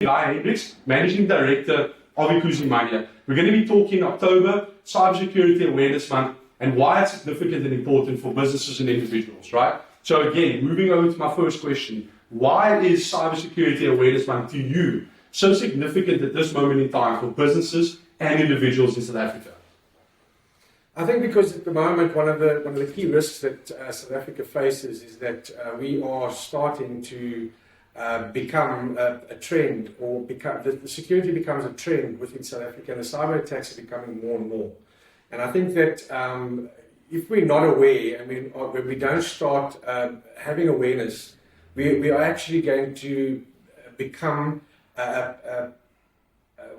Guy Hendricks, Managing Director of Mania. We're going to be talking October, Cybersecurity Awareness Month, and why it's significant and important for businesses and individuals, right? So again, moving over to my first question, why is Cybersecurity Awareness Month to you so significant at this moment in time for businesses and individuals in South Africa? I think because at the moment one of the key risks that South Africa faces is that we are starting to become a trend, or the security becomes a trend within South Africa, and the cyber attacks are becoming more and more. And I think that if we're not aware, and when we don't start having awareness, we are actually going to become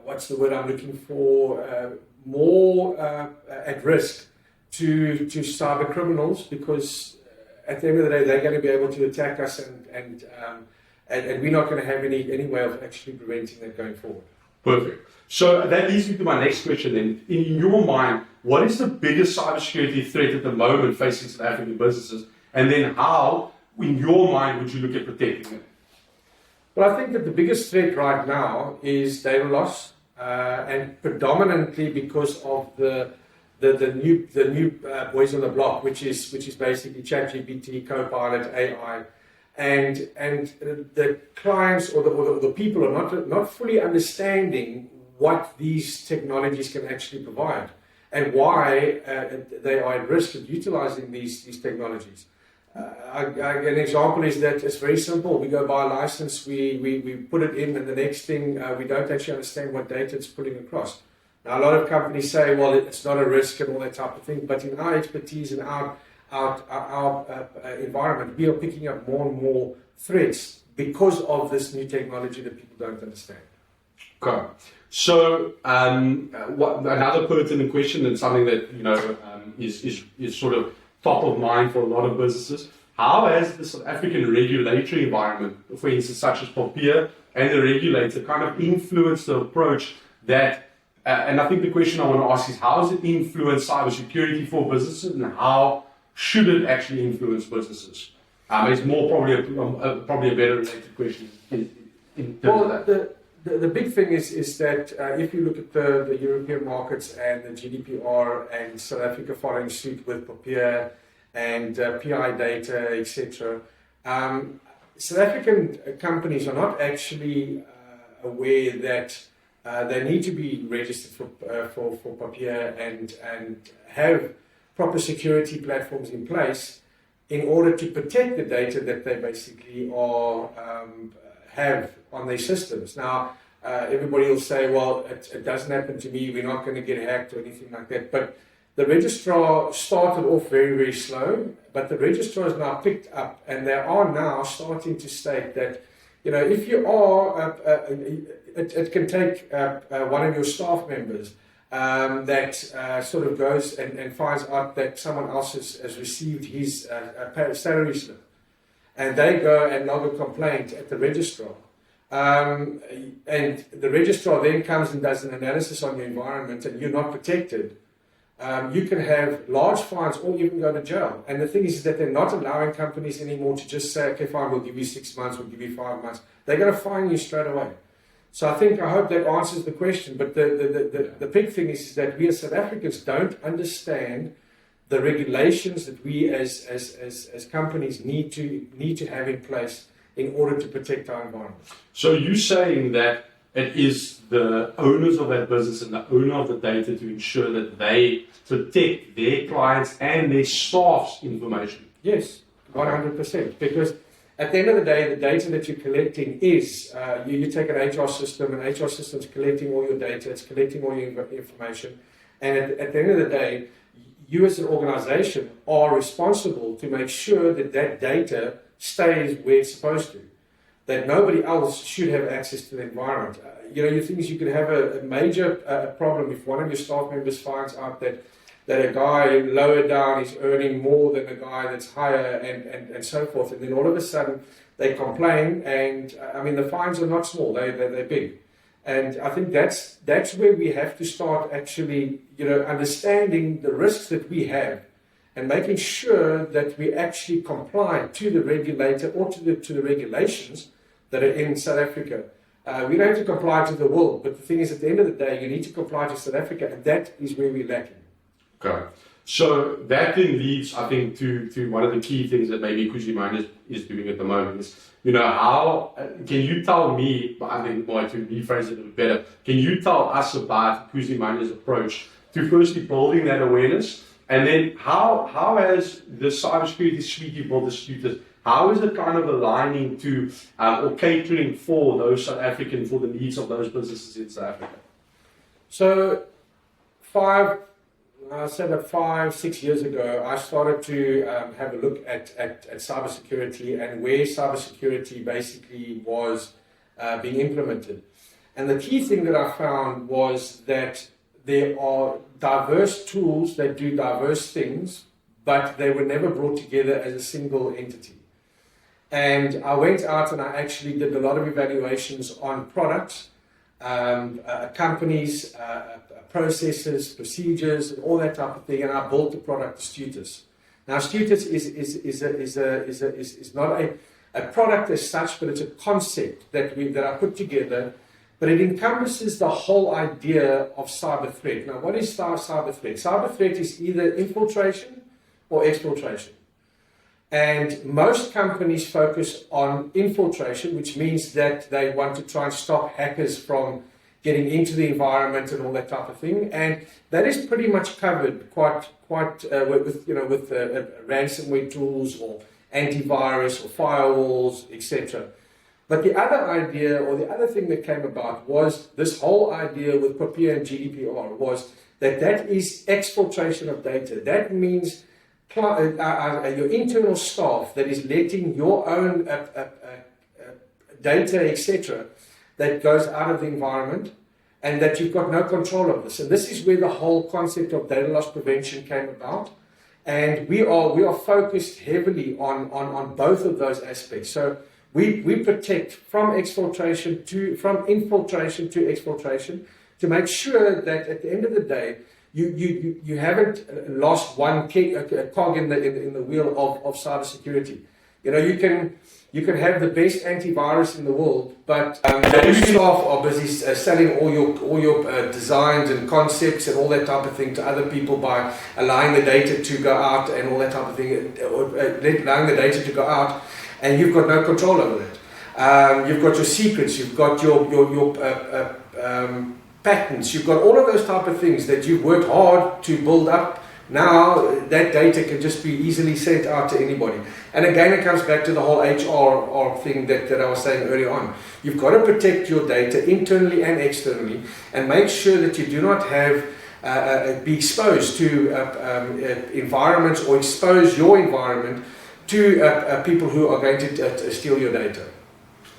what's the word I'm looking for? More at risk to cyber criminals, because at the end of the day they're going to be able to attack us, and we're not going to have any way of actually preventing that going forward. Perfect. So that leads me to my next question then. In your mind, what is the biggest cybersecurity threat at the moment facing South African businesses, and then how, in your mind, would you look at protecting them? Well, I think that the biggest threat right now is data loss, and predominantly because of the new boys on the block, which is basically ChatGPT, Copilot, AI, and the clients or the people are not fully understanding what these technologies can actually provide and why they are at risk of utilizing these technologies. An example is that it's very simple. We go buy a license, we put it in, and the next thing we don't actually understand what data it's putting across. Now, a lot of companies say, well, it's not a risk and all that type of thing, but in our expertise and our environment, we are picking up more and more threats because of this new technology that people don't understand. Okay. So another pertinent question, and something that is sort of top of mind for a lot of businesses. How has the South African regulatory environment, for instance, such as POPIA and the regulator, kind of influenced the approach that, and I think the question I want to ask is, how does it influence cybersecurity for businesses, and how should it actually influence businesses? It's more probably a better related question in terms of that. The big thing is that if you look at the European markets and the GDPR, and South Africa following suit with POPIA and PI data, etc., South African companies are not actually aware that they need to be registered for POPIA and have proper security platforms in place in order to protect the data that they basically are have on their systems. Now, everybody will say, well, it doesn't happen to me, we're not going to get hacked or anything like that. But the registrar started off very, very slow, but the registrar has now picked up, and they are now starting to state that, if you are, it can take one of your staff members that sort of goes and finds out that someone else has received his salary slip, and they go and log a complaint at the registrar. And the registrar then comes and does an analysis on your environment, and you're not protected. You can have large fines or even go to jail. And the thing is that they're not allowing companies anymore to just say, okay, fine, we'll give you 6 months, we'll give you 5 months. They're going to fine you straight away. So I hope that answers the question. But the big thing is that we as South Africans don't understand the regulations that we as companies need to have in place in order to protect our environment. So you're saying that it is the owners of that business and the owner of the data to ensure that they protect their clients and their staff's information? Yes, 100%. Because at the end of the day, the data that you're collecting is, you take an HR system, and HR system's collecting all your data, it's collecting all your information, and at the end of the day, you as an organization are responsible to make sure that that data stays where it's supposed to, that nobody else should have access to the environment. You think you could have a major problem if one of your staff members finds out that a guy lower down is earning more than a guy that's higher, and so forth, and then all of a sudden they complain, and the fines are not small, they're big. And I think that's where we have to start actually understanding the risks that we have, and making sure that we actually comply to the regulator or to the regulations that are in South Africa. We don't have to comply to the world, but the thing is, at the end of the day, you need to comply to South Africa, and that is where we're lacking. Okay. So that then leads, I think, to one of the key things that maybe Kuzimine is doing at the moment is, how, can you tell me, I think, more to rephrase it a bit better, can you tell us about Kuzimane's approach to firstly building that awareness, and then how has the cybersecurity suite you built distributed, how is it kind of aligning to or catering for those South African, for the needs of those businesses in South Africa? So, 5-6 years ago, I started to have a look at cybersecurity and where cybersecurity basically was being implemented. And the key thing that I found was that there are diverse tools that do diverse things, but they were never brought together as a single entity. And I went out and I actually did a lot of evaluations on products, companies, processes, procedures, and all that type of thing, and I built the product Astutus. Now, Astutus is not a product as such, but it's a concept that I put together, but it encompasses the whole idea of cyber threat. Now, what is cyber threat? Cyber threat is either infiltration or exfiltration. And most companies focus on infiltration, which means that they want to try and stop hackers from getting into the environment and all that type of thing. And that is pretty much covered quite with ransomware tools or antivirus or firewalls, etc. But the other idea, or the other thing that came about, was this whole idea with POPIA and GDPR was that is exfiltration of data. That means your internal staff that is letting your own data, etc., that goes out of the environment, and that you've got no control of this. And this is where the whole concept of data loss prevention came about. And we are focused heavily on both of those aspects. So we protect from infiltration to exfiltration to make sure that at the end of the day, you haven't lost one cog in the wheel of cybersecurity. You can have the best antivirus in the world, but your staff are busy selling all your designs and concepts and all that type of thing to other people by allowing the data to go out and all that type of thing, allowing the data to go out, and you've got no control over that. You've got your secrets, you've got your patents, you've got all of those type of things that you've worked hard to build up. Now that data can just be easily sent out to anybody. And again, it comes back to the whole HR thing that I was saying earlier on. You've got to protect your data internally and externally, and make sure that you do not have be exposed to environments or expose your environment to people who are going to steal your data.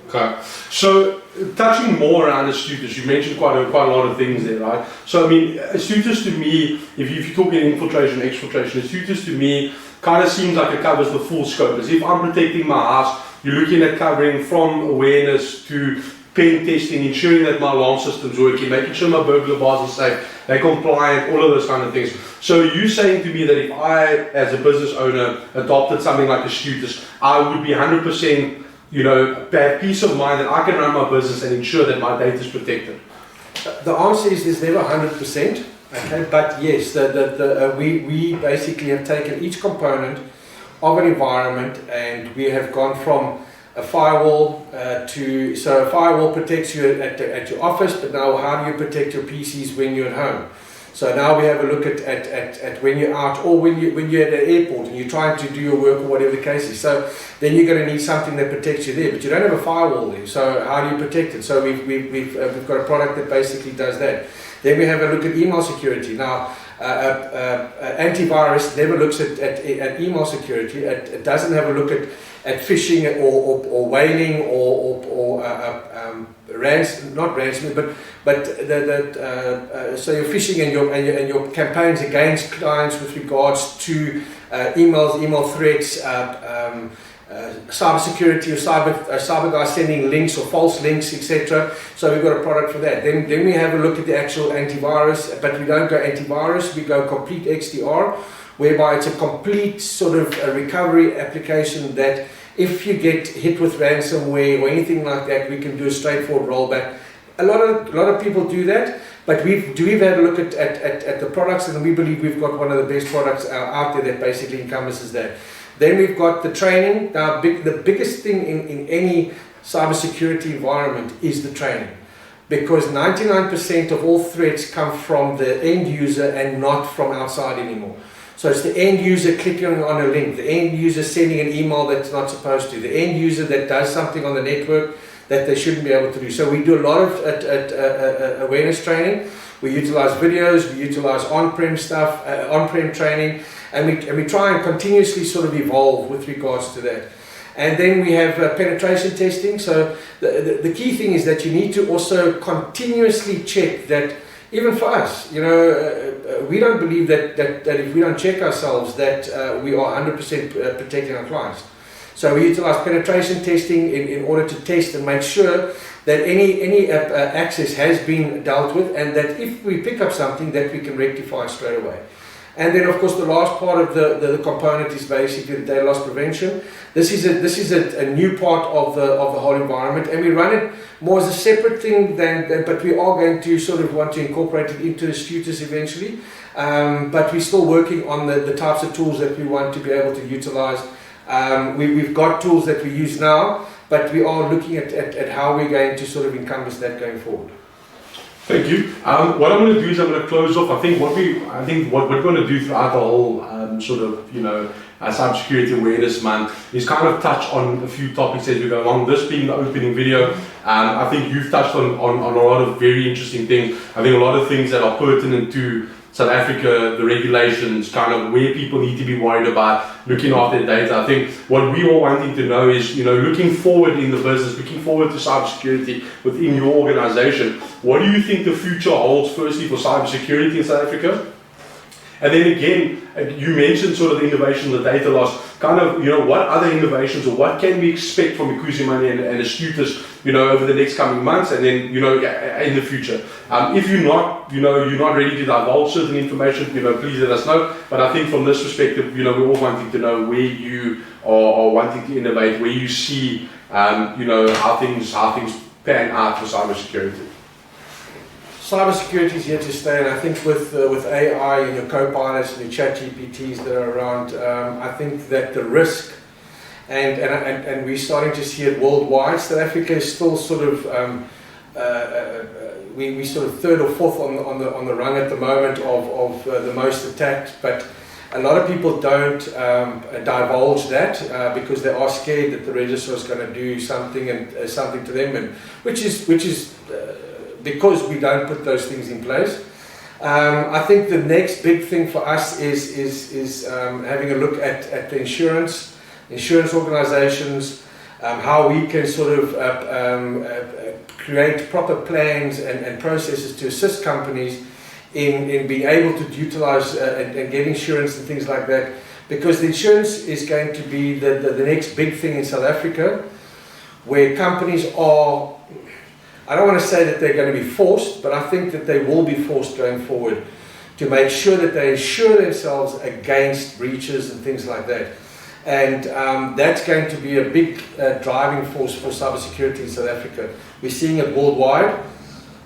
Okay, so touching more around Astutus, you mentioned quite a lot of things there, right? So I mean, Astutus to me, if you're talking infiltration, exfiltration, Astutus to me kind of seems like it covers the full scope. As if I'm protecting my house, you're looking at covering from awareness to pen testing, ensuring that my alarm system's working, making sure my burglar bars are safe, they're compliant, all of those kind of things. So you're saying to me that if I, as a business owner, adopted something like Astutus, I would be 100% have peace of mind that I can run my business and ensure that my data is protected? The answer is there's never 100%, okay? But yes, we basically have taken each component of an environment, and we have gone from a firewall so a firewall protects you at your office, but now how do you protect your PCs when you're at home? So now we have a look at when you're out, or when you're at an airport and you're trying to do your work or whatever the case is. So then you're going to need something that protects you there, but you don't have a firewall there. So how do you protect it? So we've got a product that basically does that. Then we have a look at email security. Now, antivirus never looks at email security. It doesn't have a look at phishing or whaling or not ransomware, but so you're phishing and your campaigns against clients with regards to email threats, cybersecurity or cyber guys sending links or false links, etc. So we've got a product for that. Then we have a look at the actual antivirus, but we don't go antivirus, we go complete XDR, whereby it's a complete sort of a recovery application that if you get hit with ransomware or anything like that, we can do a straightforward rollback. A lot of people do that, but we've had a look at the products, and we believe we've got one of the best products out there that basically encompasses that. Then we've got the training. Now, the biggest thing in any cybersecurity environment is the training, because 99% of all threats come from the end user and not from outside anymore. So it's the end user clicking on a link, the end user sending an email that's not supposed to, the end user that does something on the network that they shouldn't be able to do. So we do a lot of awareness training. We utilize videos, we utilize on-prem stuff, on-prem training, and we try and continuously sort of evolve with regards to that. And then we have penetration testing. So the key thing is that you need to also continuously check that. Even for us, we don't believe that if we don't check ourselves that we are 100% protecting our clients. So we utilize penetration testing in order to test and make sure that any access has been dealt with, and that if we pick up something that we can rectify straight away. And then, of course, the last part of the component is basically the data loss prevention. This is a new part of the whole environment, and we run it more as a separate thing but we are going to sort of want to incorporate it into Astutus eventually. But we're still working on the types of tools that we want to be able to utilize. We've got tools that we use now, but we are looking at how we're going to sort of encompass that going forward. Thank you. What I'm going to do is I'm going to close off. I think what we're going to do throughout the whole cybersecurity awareness month is kind of touch on a few topics as we go along. This being the opening video, I think you've touched on a lot of very interesting things. I think a lot of things that are pertinent to South Africa, the regulations, kind of where people need to be worried about looking after their data. I think what we all wanting to know is, looking forward in the business, looking forward to cybersecurity within your organization, what do you think the future holds firstly for cybersecurity in South Africa? And then again, you mentioned sort of the innovation, the data loss, kind of, what other innovations or what can we expect from Ikuzimane and Astutus, over the next coming months, and then, in the future. If you're not ready to divulge certain information, please let us know. But I think from this perspective, we're all wanting to know where you are wanting to innovate, where you see, how things pan out for cybersecurity. Cybersecurity is here to stay, and I think with AI and your co-pilots and your chat GPTs that are around, I think that the risk, and we're starting to see it worldwide. South Africa is still sort of we sort of third or fourth on the rung at the moment of the most attacked, but a lot of people don't divulge that because they are scared that the registrar is going to do something to them, and which is because we don't put those things in place. I think the next big thing for us is having a look at the insurance organizations, how we can sort of create proper plans and processes to assist companies in being able to utilize and get insurance and things like that, because the insurance is going to be the next big thing in South Africa, where companies are, I don't want to say that they're going to be forced, but I think that they will be forced going forward to make sure that they insure themselves against breaches and things like that. And that's going to be a big driving force for cybersecurity in South Africa. We're seeing it worldwide,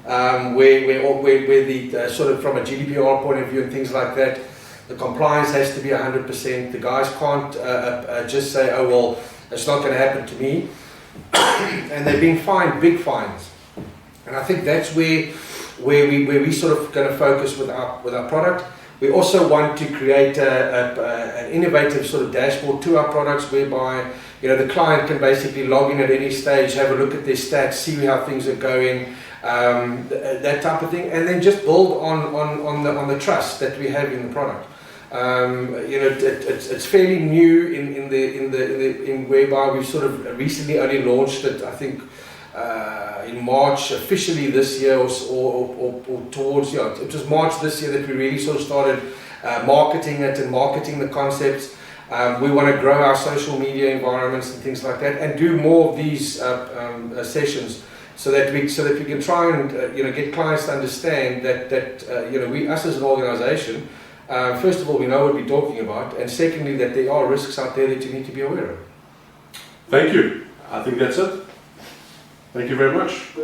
where the sort of from a GDPR point of view and things like that, the compliance has to be 100%. The guys can't just say, oh well, it's not going to happen to me, and they're being fined big fines. And I think that's where we sort of going to focus with our product. We also want to create an innovative sort of dashboard to our products, whereby the client can basically log in at any stage, have a look at their stats, see how things are going, that type of thing, and then just build on the trust that we have in the product. It's fairly new in whereby we've sort of recently only launched it, I think, in March officially this year, or towards, it was March this year that we really sort of started marketing it and marketing the concepts. We want to grow our social media environments and things like that, and do more of these sessions, so that we can try and get clients to understand that we, us as an organization, first of all, we know what we're talking about, and secondly, that there are risks out there that you need to be aware of. Thank you. I think that's it. Thank you very much.